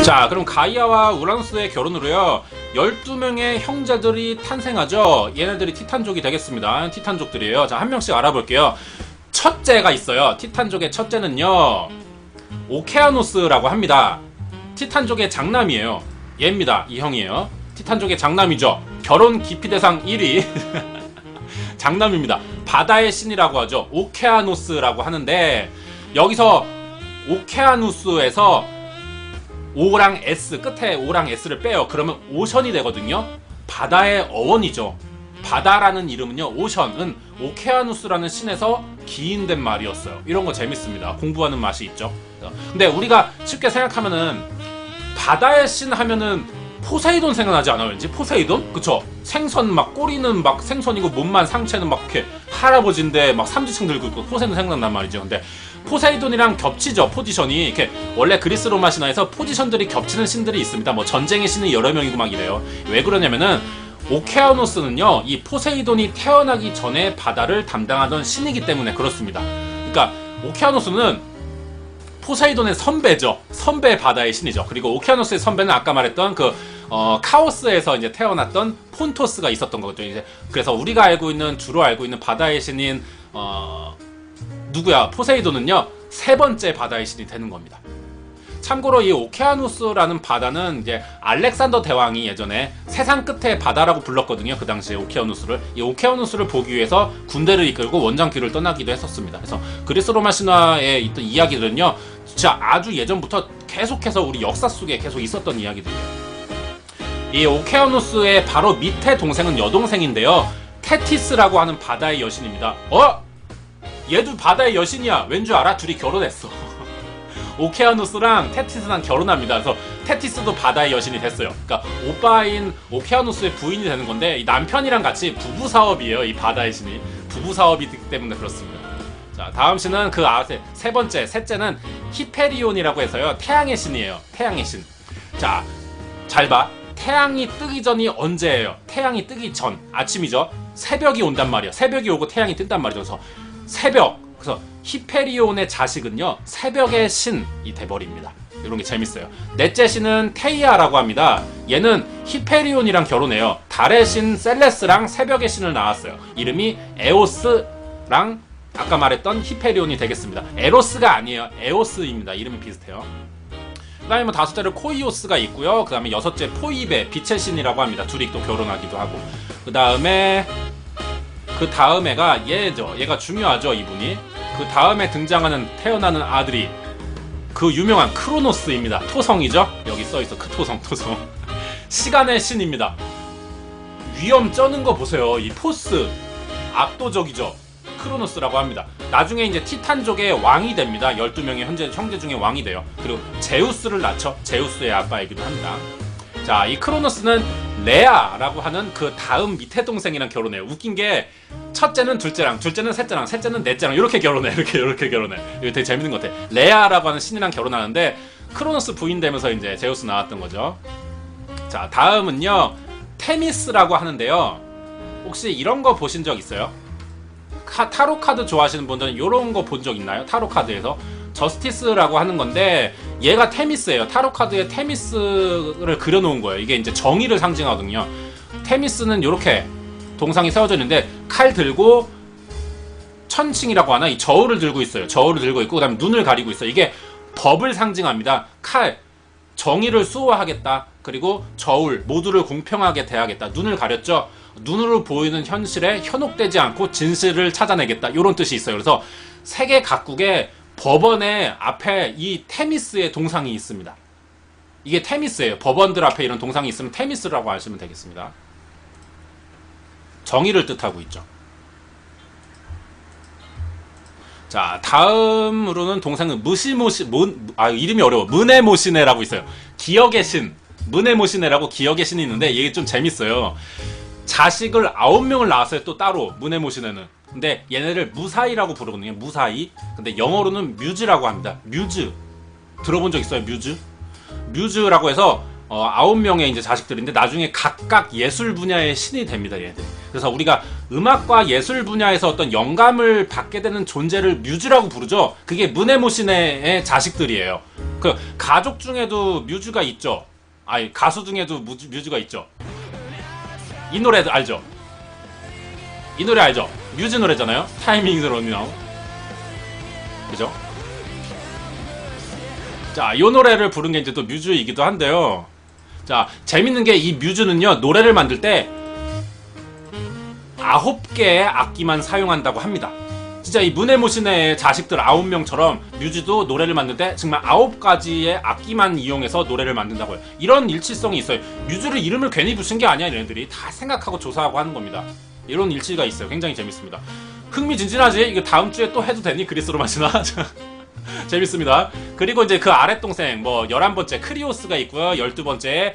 자, 그럼 가이아와 우라노스의 결혼으로요 12명의 형제들이 탄생하죠. 얘네들이 티탄족이 되겠습니다. 티탄족들이에요. 자, 한 명씩 알아볼게요. 첫째가 있어요. 티탄족의 첫째는요 오케아노스라고 합니다. 티탄족의 장남이에요. 얘입니다. 이 형이에요. 티탄족의 장남이죠. 결혼 기피 대상 1위 장남입니다. 바다의 신이라고 하죠. 오케아노스라고 하는데, 여기서 오케아누스에서 O랑 S, 끝에 O랑 S를 빼요. 그러면 오션이 되거든요. 바다의 어원이죠. 바다라는 이름은요, 오션은 오케아누스라는 신에서 기인된 말이었어요. 이런 거 재밌습니다. 공부하는 맛이 있죠. 근데 우리가 쉽게 생각하면은 바다의 신 하면은 포세이돈 생각나지 않아요? 왠지 포세이돈? 그쵸? 생선 막 꼬리는 막 생선이고 몸만 상체는 막 이렇게 할아버지인데 막 삼지층 들고 있고 포세이돈 생각난 말이죠. 근데 포세이돈이랑 겹치죠, 포지션이. 이렇게 원래 그리스 로마 신화에서 포지션들이 겹치는 신들이 있습니다. 뭐 전쟁의 신이 여러 명이고 막 이래요. 왜 그러냐면은 오케아노스는요 이 포세이돈이 태어나기 전에 바다를 담당하던 신이기 때문에 그렇습니다. 그러니까 오케아노스는 포세이돈의 선배죠. 선배 바다의 신이죠. 그리고 오케아노스의 선배는 아까 말했던 그 카오스에서 이제 태어났던 폰토스가 있었던 거죠. 이제 그래서 우리가 주로 알고 있는 바다의 신인 누구야? 포세이돈은요 세 번째 바다의 신이 되는 겁니다. 참고로 이 오케아누스라는 바다는 이제 알렉산더 대왕이 예전에 세상 끝의 바다라고 불렀거든요. 그 당시에 오케아누스를. 이 오케아누스를 보기 위해서 군대를 이끌고 원정길을 떠나기도 했었습니다. 그래서 그리스 로마 신화에 있던 이야기들은요 진짜 아주 예전부터 계속해서 우리 역사 속에 계속 있었던 이야기들이에요. 이 오케아누스의 바로 밑에 동생은 여동생인데요, 테티스라고 하는 바다의 여신입니다. 얘도 바다의 여신이야. 왠 줄 알아? 둘이 결혼했어. 오케아누스랑 테티스랑 결혼합니다. 그래서 테티스도 바다의 여신이 됐어요. 그러니까 오빠인 오케아누스의 부인이 되는 건데, 이 남편이랑 같이 부부 사업이에요. 이 바다의 신이 부부 사업이기 때문에 그렇습니다. 자, 다음 신은 그 앞에 세 번째, 셋째는 히페리온이라고 해서요 태양의 신이에요. 태양의 신. 자, 잘 봐. 태양이 뜨기 전이 언제예요? 태양이 뜨기 전, 아침이죠. 새벽이 온단 말이야. 새벽이 오고 태양이 뜬단 말이죠. 그래서 새벽. 그래서 히페리온의 자식은요 새벽의 신이 돼버립니다. 이런 게 재밌어요. 넷째 신은 테이아라고 합니다. 얘는 히페리온이랑 결혼해요. 달의 신 셀레스랑 새벽의 신을 낳았어요. 이름이 에오스랑 아까 말했던 히페리온이 되겠습니다. 에로스가 아니에요. 에오스입니다. 이름이 비슷해요. 그 다음에 뭐 다섯째로 코이오스가 있고요. 그 다음에 여섯째 포이베, 빛의 신이라고 합니다. 둘이 또 결혼하기도 하고. 그 다음에가 얘죠. 얘가 중요하죠, 이분이. 그 다음에 등장하는 태어나는 아들이 그 유명한 크로노스입니다. 토성이죠. 여기 써있어. 그 토성. 시간의 신입니다. 위험 쩌는 거 보세요. 이 포스 압도적이죠. 크로노스라고 합니다. 나중에 이제 티탄족의 왕이 됩니다. 12명의 형제 중에 왕이 돼요. 그리고 제우스를 낳죠. 제우스의 아빠이기도 합니다. 자, 이 크로노스는 레아라고 하는 그 다음 밑에 동생이랑 결혼해요. 웃긴 게 첫째는 둘째랑, 둘째는 셋째랑, 셋째는 넷째랑 이렇게 결혼해. 이렇게 결혼해. 이거 되게 재밌는 것 같아. 레아라고 하는 신이랑 결혼하는데 크로노스 부인 되면서 이제 제우스 나왔던 거죠. 자, 다음은요 테미스라고 하는데요. 혹시 이런 거 보신 적 있어요? 타로 카드 좋아하시는 분들은 이런 거 본 적 있나요? 타로 카드에서 저스티스라고 하는 건데 얘가 테미스예요. 타로 카드에 테미스를 그려놓은 거예요. 이게 이제 정의를 상징하거든요. 테미스는 이렇게 동상이 세워져 있는데 칼 들고 천칭이라고 하나 이 저울을 들고 있어요. 저울을 들고 있고 그다음에 눈을 가리고 있어요. 이게 법을 상징합니다. 칼, 정의를 수호하겠다. 그리고 저울, 모두를 공평하게 대하겠다. 눈을 가렸죠. 눈으로 보이는 현실에 현혹되지 않고 진실을 찾아내겠다. 이런 뜻이 있어요. 그래서 세계 각국의 법원의 앞에 이 테미스의 동상이 있습니다. 이게 테미스예요. 법원들 앞에 이런 동상이 있으면 테미스라고 하시면 되겠습니다. 정의를 뜻하고 있죠. 자, 다음으로는 동상은 이름이 어려워. 무네모시네라고 있어요. 기억의 신. 무네모시네라고 기억의 신이 있는데 이게 좀 재밌어요. 자식을 9명을 낳았어요. 또 따로 무네모시네는. 근데 얘네를 무사이라고 부르거든요. 무사이. 근데 영어로는 뮤즈라고 합니다. 뮤즈. 들어본 적 있어요? 뮤즈라고 해서 9명의 이제 자식들인데 나중에 각각 예술 분야의 신이 됩니다. 얘들. 그래서 우리가 음악과 예술 분야에서 어떤 영감을 받게 되는 존재를 뮤즈라고 부르죠. 그게 무네모시네의 자식들이에요. 그 가족 중에도 뮤즈가 있죠. 아니 가수 중에도 뮤즈가 있죠. 이 노래도 알죠? 이 노래 알죠? 뮤즈 노래잖아요. 타이밍 is running out. 그죠? 자, 이 노래를 부른 게 이제 또 뮤즈이기도 한데요. 자, 재밌는 게 이 뮤즈는요, 노래를 만들 때 9개의 악기만 사용한다고 합니다. 진짜 이 무네무시네의 자식들 9명처럼 뮤즈도 노래를 만들 때 정말 9가지의 악기만 이용해서 노래를 만든다고요. 이런 일치성이 있어요. 뮤즈를 이름을 괜히 붙인 게 아니야. 얘네들이 다 생각하고 조사하고 하는 겁니다. 이런 일치가 있어요. 굉장히 재밌습니다. 흥미진진하지? 이거 다음 주에 또 해도 되니? 그리스로 마시나? 재밌습니다. 그리고 이제 그 아랫동생 뭐 11번째 크리오스가 있고요. 12번째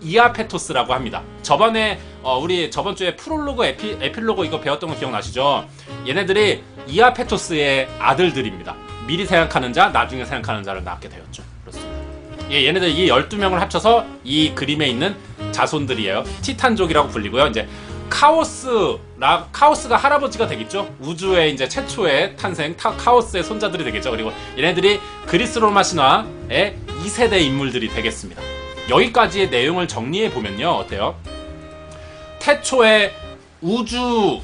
이아페토스라고 합니다. 저번에 우리 저번주에 프롤로그 에필로그 이거 배웠던 거 기억나시죠? 얘네들이 이아페토스의 아들들입니다. 미리 생각하는 자, 나중에 생각하는 자를 낳게 되었죠. 그렇습니다. 예, 얘네들 이 12명을 합쳐서 이 그림에 있는 자손들이에요. 티탄족이라고 불리고요. 이제 카오스가 할아버지가 되겠죠. 우주의 이제 최초의 탄생 카오스의 손자들이 되겠죠. 그리고 얘네들이 그리스 로마 신화의 2세대 인물들이 되겠습니다. 여기까지의 내용을 정리해 보면요, 어때요? 태초에 우주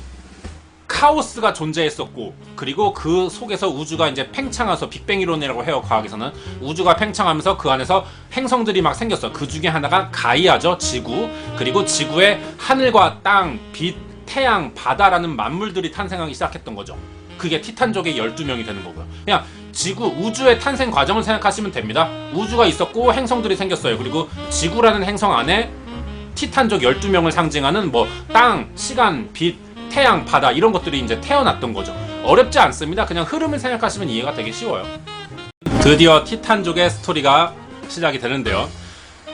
카오스가 존재했었고, 그리고 그 속에서 우주가 이제 팽창해서 빅뱅 이론이라고 해요. 과학에서는 우주가 팽창하면서 그 안에서 행성들이 막 생겼어. 그 중에 하나가 가이아죠, 지구. 그리고 지구에 하늘과 땅, 빛, 태양, 바다라는 만물들이 탄생하기 시작했던 거죠. 그게 티탄족의 12명이 되는 거고요. 그냥 지구, 우주의 탄생 과정을 생각하시면 됩니다. 우주가 있었고 행성들이 생겼어요. 그리고 지구라는 행성 안에 티탄족 12명을 상징하는 뭐 땅, 시간, 빛, 태양, 바다 이런 것들이 이제 태어났던 거죠. 어렵지 않습니다. 그냥 흐름을 생각하시면 이해가 되게 쉬워요. 드디어 티탄족의 스토리가 시작이 되는데요.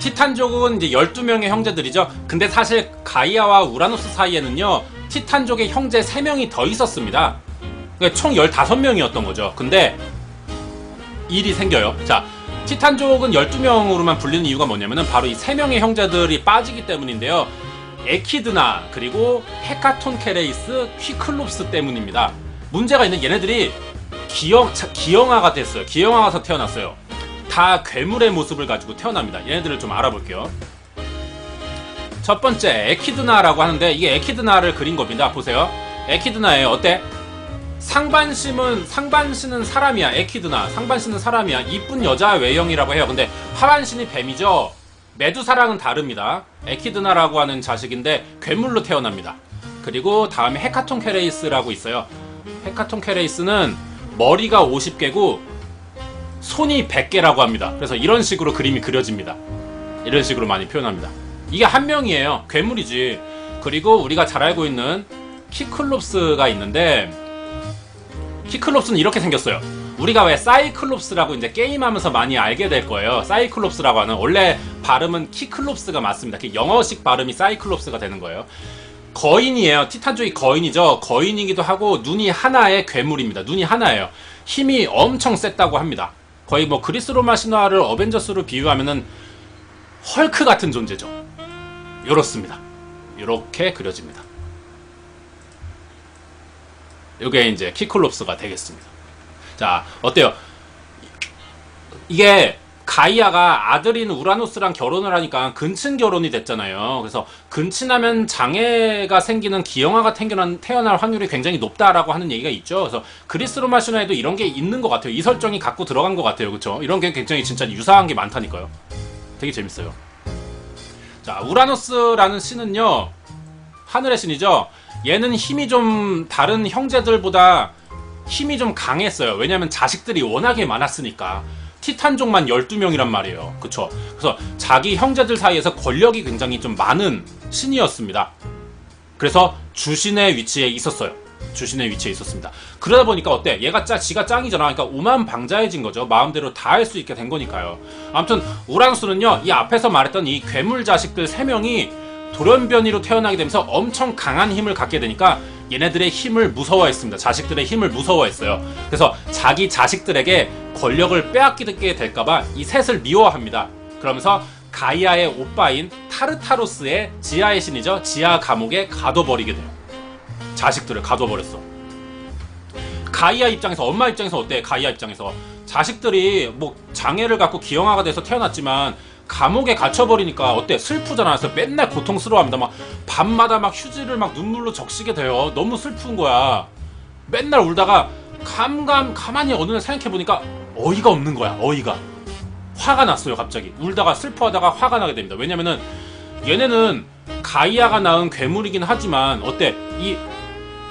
티탄족은 이제 12명의 형제들이죠. 근데 사실 가이아와 우라노스 사이에는요, 티탄족의 형제 3명이 더 있었습니다. 그러니까 총 15명이었던 거죠. 근데 일이 생겨요. 자, 티탄족은 12명으로만 불리는 이유가 뭐냐면은 바로 이 3명의 형제들이 빠지기 때문인데요. 에키드나 그리고 헤카톤케레이스, 퀴클롭스 때문입니다. 문제가 있는 얘네들이 기형아가 됐어요. 기형아가 돼서 태어났어요. 다 괴물의 모습을 가지고 태어납니다. 얘네들을 좀 알아볼게요. 첫 번째 에키드나라고 하는데 이게 에키드나를 그린 겁니다. 보세요. 에키드나예요. 어때? 상반신은 사람이야. 에키드나 상반신은 사람이야. 이쁜 여자 외형이라고 해요. 근데 하반신이 뱀이죠. 메두사랑은 다릅니다. 에키드나라고 하는 자식인데 괴물로 태어납니다. 그리고 다음에 헤카톤케레이스라고 있어요. 헤카톤케레이스는 머리가 50개고 손이 100개라고 합니다. 그래서 이런 식으로 그림이 그려집니다. 이런 식으로 많이 표현합니다. 이게 한 명이에요. 괴물이지. 그리고 우리가 잘 알고 있는 키클롭스가 있는데 키클롭스는 이렇게 생겼어요. 우리가 왜 사이클롭스라고 이제 게임하면서 많이 알게 될 거예요. 사이클롭스라고 하는 원래 발음은 키클롭스가 맞습니다. 영어식 발음이 사이클롭스가 되는 거예요. 거인이에요. 티탄족이 거인이죠. 거인이기도 하고 눈이 하나의 괴물입니다. 눈이 하나예요. 힘이 엄청 셌다고 합니다. 거의 뭐 그리스 로마 신화를 어벤져스로 비유하면은 헐크 같은 존재죠. 이렇습니다. 이렇게 그려집니다. 이게 이제 키클롭스가 되겠습니다. 자, 어때요? 이게 가이아가 아들인 우라노스랑 결혼을 하니까 근친 결혼이 됐잖아요. 그래서 근친하면 장애가 생기는 기형아가 태어날 확률이 굉장히 높다라고 하는 얘기가 있죠. 그래서 그리스 로마 신화에도 이런 게 있는 것 같아요. 이 설정이 갖고 들어간 것 같아요. 그렇죠? 이런 게 굉장히 진짜 유사한 게 많다니까요. 되게 재밌어요. 자, 우라노스라는 신은요, 하늘의 신이죠. 얘는 힘이 좀 다른 형제들보다 힘이 좀 강했어요. 왜냐면 자식들이 워낙에 많았으니까. 티탄족만 12명이란 말이에요. 그쵸? 그래서 자기 형제들 사이에서 권력이 굉장히 좀 많은 신이었습니다. 그래서 주신의 위치에 있었어요. 주신의 위치에 있었습니다. 그러다 보니까 어때? 얘가 지가 짱이잖아. 그러니까 오만방자해진 거죠. 마음대로 다 할 수 있게 된 거니까요. 아무튼 우라노스는요, 이 앞에서 말했던 이 괴물 자식들 3명이 돌연변이로 태어나게 되면서 엄청 강한 힘을 갖게 되니까 얘네들의 힘을 무서워했습니다. 자식들의 힘을 무서워했어요. 그래서 자기 자식들에게 권력을 빼앗기게 될까봐 이 셋을 미워합니다. 그러면서 가이아의 오빠인 타르타로스의 지하의 신이죠. 지하 감옥에 가둬버리게 돼요. 자식들을 가둬버렸어. 가이아 입장에서, 엄마 입장에서 어때? 가이아 입장에서 자식들이 뭐 장애를 갖고 기형아가 돼서 태어났지만 감옥에 갇혀버리니까 어때? 슬프잖아. 그래서 맨날 고통스러워합니다. 막 밤마다 막 휴지를 막 눈물로 적시게 돼요. 너무 슬픈 거야. 맨날 울다가 가만히 어느 날 생각해보니까 어이가 없는 거야. 어이가. 화가 났어요. 갑자기 울다가 슬퍼하다가 화가 나게 됩니다. 왜냐면은 얘네는 가이아가 낳은 괴물이긴 하지만 어때? 이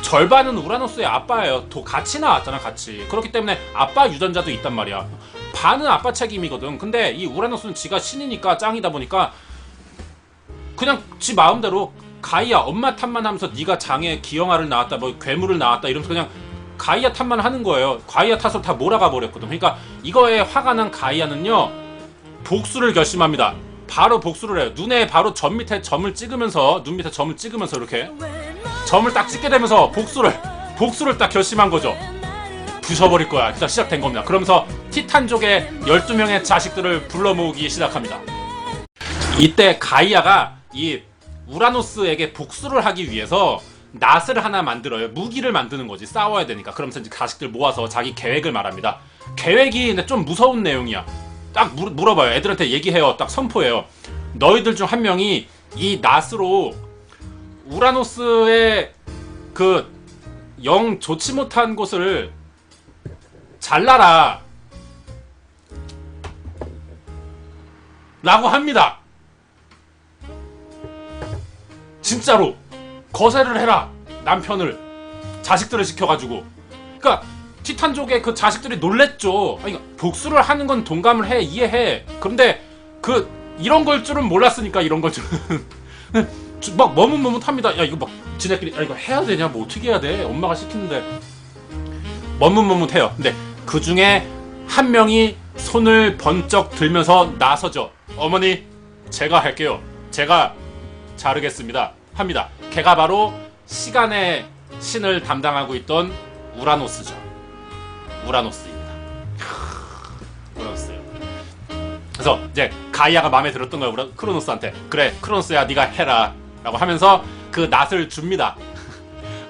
절반은 우라노스의 아빠예요. 같이 나왔잖아. 같이. 그렇기 때문에 아빠 유전자도 있단 말이야. 반은 아빠 책임이거든. 근데 이 우라노스는 지가 신이니까 짱이다 보니까 그냥 지 마음대로 가이아 엄마 탓만 하면서 네가 장애 기형아를 낳았다 뭐 괴물을 낳았다 이러면서 그냥 가이아 탓만 하는 거예요. 가이아 탓으로 다 몰아가 버렸거든. 그러니까 이거에 화가 난 가이아는요 복수를 결심합니다. 바로 복수를 해요. 눈에 바로 눈 밑에 점을 찍으면서 이렇게 점을 딱 찍게 되면서 복수를 딱 결심한 거죠. 부셔버릴 거야. 그래서 시작된 겁니다. 그러면서 티탄족의 12명의 자식들을 불러 모으기 시작합니다. 이때 가이아가 이 우라노스에게 복수를 하기 위해서 낫을 하나 만들어요. 무기를 만드는 거지. 싸워야 되니까. 그러면서 이제 자식들 모아서 자기 계획을 말합니다. 계획이 근데 좀 무서운 내용이야. 딱 물어봐요. 애들한테 얘기해요. 딱 선포해요. 너희들 중 한 명이 이 낫으로 우라노스의 그 영 좋지 못한 곳을 잘라라 라고 합니다. 진짜로 거세를 해라. 남편을 자식들을 시켜가지고. 그러니까 티탄족의 그 자식들이 놀랬죠. 아니, 복수를 하는 건 동감을 해. 이해해. 그런데 이런 걸 줄은 몰랐으니까. 이런 걸 줄은 막 머뭇머뭇합니다. 야 이거 막 지네끼리 이거 해야 되냐 뭐 어떻게 해야 돼. 엄마가 시키는데 머뭇머뭇해요. 근데 그 중에 한 명이 손을 번쩍 들면서 나서죠. 어머니 제가 할게요. 제가 자르겠습니다. 합니다. 걔가 바로 시간의 신을 담당하고 있던 우라노스죠. 우라노스입니다. 우라노스요. 그래서 이제 가이아가 마음에 들었던 거야. 크로노스한테. 그래 크로노스야 네가 해라 라고 하면서 그 낫을 줍니다.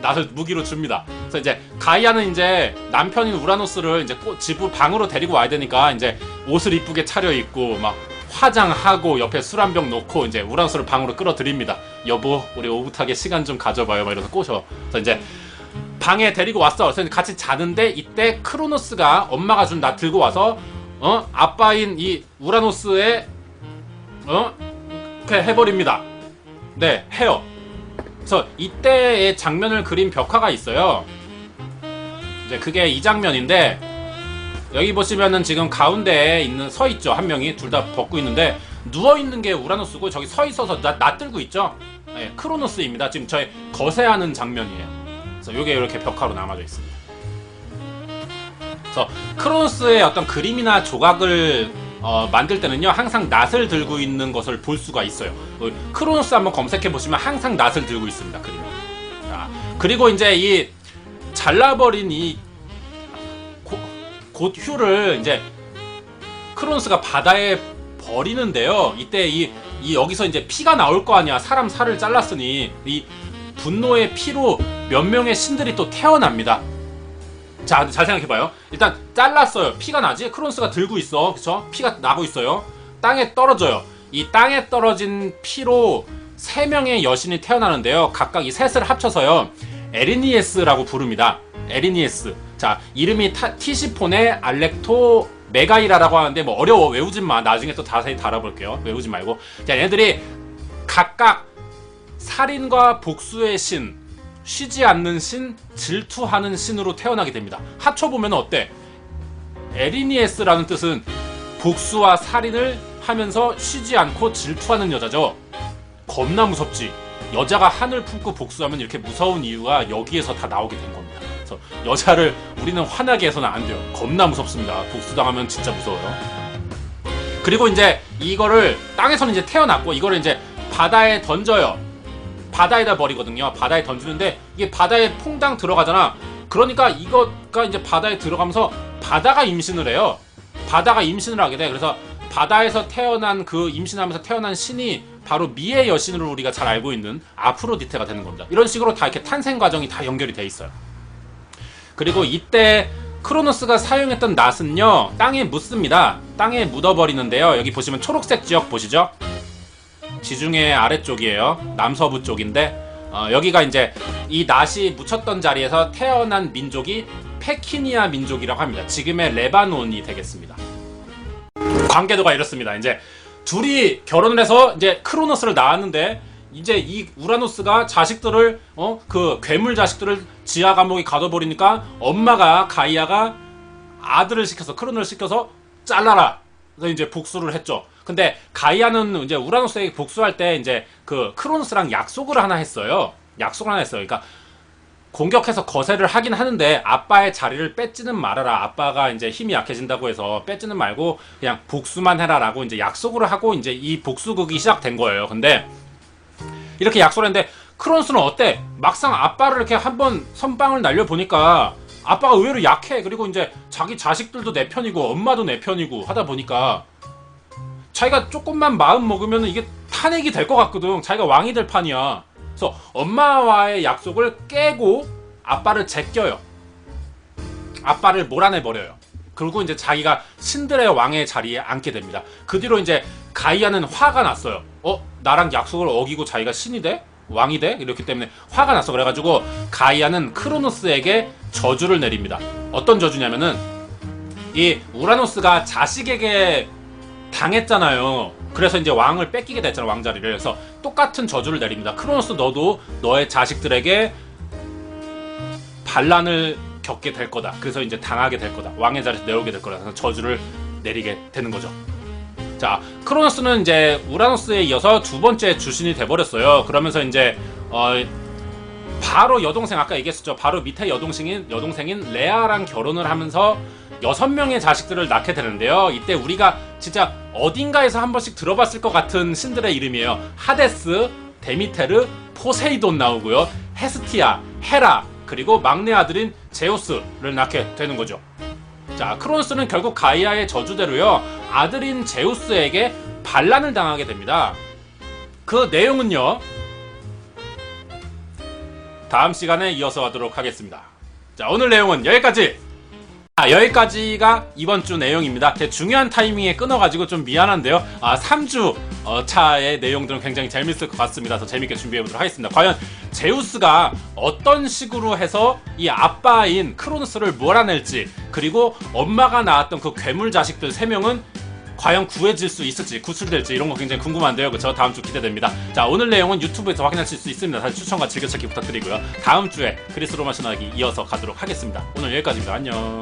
낫을 무기로 줍니다. 그래서 이제 가이아는 이제 남편인 우라노스를 이제 집으로 방으로 데리고 와야 되니까 이제 옷을 이쁘게 차려입고 막 화장하고 옆에 술 한 병 놓고 이제 우라노스를 방으로 끌어들입니다. 여보 우리 오붓하게 시간 좀 가져봐요. 막 이러면서 꼬셔. 그래서 이제 방에 데리고 왔어. 그래서 같이 자는데 이때 크로노스가 엄마가 준 낫 들고 와서 아빠인 이 우라노스의 이렇게 해버립니다. 네 해요. 그래서 이때의 장면을 그린 벽화가 있어요. 이제 그게 이 장면인데 여기 보시면은 지금 가운데에 서 있죠. 한 명이 둘 다 벗고 있는데 누워 있는 게 우라노스고 저기 서 있어서 나 들고 있죠. 네, 크로노스입니다. 지금 저희 거세하는 장면이에요. 그래서 이게 이렇게 벽화로 남아져 있습니다. 그래서 크로노스의 어떤 그림이나 조각을 만들 때는요 항상 낫을 들고 있는 것을 볼 수가 있어요. 크로노스 한번 검색해 보시면 항상 낫을 들고 있습니다. 그림이. 자, 그리고 이제 이 잘라버린 이 곶휴를 이제 크로노스가 바다에 버리는데요. 이때 이 여기서 이제 피가 나올 거 아니야. 사람 살을 잘랐으니 이 분노의 피로 몇 명의 신들이 또 태어납니다. 자, 잘 생각해봐요. 일단 잘랐어요. 피가 나지? 크로노스가 들고 있어. 그쵸? 피가 나고 있어요. 땅에 떨어져요. 이 땅에 떨어진 피로 3명의 여신이 태어나는데요. 각각 이 셋을 합쳐서요 에리니에스라고 부릅니다. 에리니에스. 자, 이름이 티시폰의 알렉토 메가이라라고 하는데 뭐 어려워. 외우지 마. 나중에 또 자세히 다뤄볼게요. 외우지 말고. 자, 얘네들이 각각 살인과 복수의 신, 쉬지 않는 신, 질투하는 신으로 태어나게 됩니다. 합쳐보면 어때? 에리니에스라는 뜻은 복수와 살인을 하면서 쉬지 않고 질투하는 여자죠. 겁나 무섭지. 여자가 한을 품고 복수하면 이렇게 무서운 이유가 여기에서 다 나오게 된 겁니다. 그래서 여자를 우리는 화나게 해서는 안 돼요. 겁나 무섭습니다. 복수당하면 진짜 무서워요. 그리고 이제 이거를 땅에서는 이제 태어났고 이거를 이제 바다에 던져요. 바다에다 버리거든요. 바다에 던지는데 이게 바다에 퐁당 들어가잖아. 그러니까 이거가 이제 바다에 들어가면서 바다가 임신을 해요. 바다가 임신을 하게 돼. 그래서 바다에서 태어난 그 임신하면서 태어난 신이 바로 미의 여신으로 우리가 잘 알고 있는 아프로디테가 되는 겁니다. 이런 식으로 다 이렇게 탄생 과정이 다 연결이 돼 있어요. 그리고 이때 크로노스가 사용했던 낫은요 땅에 묻습니다. 땅에 묻어버리는데요. 여기 보시면 초록색 지역 보시죠? 지중해 아래쪽이에요. 남서부 쪽인데 여기가 이제 이 낫이 묻혔던 자리에서 태어난 민족이 페키니아 민족이라고 합니다. 지금의 레바논이 되겠습니다. 관계도가 이렇습니다. 이제 둘이 결혼을 해서 이제 크로노스를 낳았는데 이제 이 우라노스가 자식들을 그 괴물 자식들을 지하 감옥에 가둬버리니까 엄마가 가이아가 아들을 시켜서 크로노를 시켜서 잘라라. 그래서 이제 복수를 했죠. 근데 가이아는 이제 우라노스에게 복수할 때 이제 그 크로노스랑 약속을 하나 했어요. 그러니까 공격해서 거세를 하긴 하는데 아빠의 자리를 뺏지는 말아라. 아빠가 이제 힘이 약해진다고 해서 뺏지는 말고 그냥 복수만 해라라고 이제 약속을 하고 이제 이 복수극이 시작된 거예요. 근데 이렇게 약속을 했는데 크로노스는 어때? 막상 아빠를 이렇게 한번 선빵을 날려보니까 아빠가 의외로 약해. 그리고 이제 자기 자식들도 내 편이고 엄마도 내 편이고 하다 보니까 자기가 조금만 마음 먹으면 이게 탄핵이 될 것 같거든. 자기가 왕이 될 판이야. 그래서 엄마와의 약속을 깨고 아빠를 제껴요. 아빠를 몰아내버려요. 그리고 이제 자기가 신들의 왕의 자리에 앉게 됩니다. 그 뒤로 이제 가이아는 화가 났어요. 나랑 약속을 어기고 자기가 신이 돼? 왕이 돼? 이렇기 때문에 화가 났어. 그래가지고 가이아는 크로노스에게 저주를 내립니다. 어떤 저주냐면은 이 우라노스가 자식에게 당했잖아요. 그래서 이제 왕을 뺏기게 됐잖아. 왕자리를. 그래서 똑같은 저주를 내립니다. 크로노스 너도 너의 자식들에게 반란을 겪게 될 거다. 그래서 이제 당하게 될 거다. 왕의 자리에서 내오게 될 거다. 그래서 저주를 내리게 되는 거죠. 자, 크로노스는 이제 우라노스에 이어서 두 번째 주신이 돼버렸어요. 그러면서 이제 바로 여동생 아까 얘기했었죠. 바로 밑에 여동생인 레아랑 결혼을 하면서 6명의 자식들을 낳게 되는데요. 이때 우리가 진짜 어딘가에서 한 번씩 들어봤을 것 같은 신들의 이름이에요. 하데스, 데미테르, 포세이돈 나오고요. 헤스티아, 헤라, 그리고 막내 아들인 제우스를 낳게 되는 거죠. 자, 크로노스는 결국 가이아의 저주대로요. 아들인 제우스에게 반란을 당하게 됩니다. 그 내용은요. 다음 시간에 이어서 하도록 하겠습니다. 자, 오늘 내용은 여기까지! 여기까지가 이번 주 내용입니다. 되게 중요한 타이밍에 끊어가지고 좀 미안한데요. 3주 차의 내용들은 굉장히 재밌을 것 같습니다. 더 재밌게 준비해보도록 하겠습니다. 과연 제우스가 어떤 식으로 해서 이 아빠인 크로노스를 몰아낼지, 그리고 엄마가 낳았던 그 괴물 자식들 3명은 과연 구해질 수 있을지, 구출될지 이런 거 굉장히 궁금한데요. 그쵸? 다음 주 기대됩니다. 자, 오늘 내용은 유튜브에서 확인하실 수 있습니다. 다시 추천과 즐겨찾기 부탁드리고요. 다음 주에 그리스 로마 신화기 이어서 가도록 하겠습니다. 오늘 여기까지입니다. 안녕.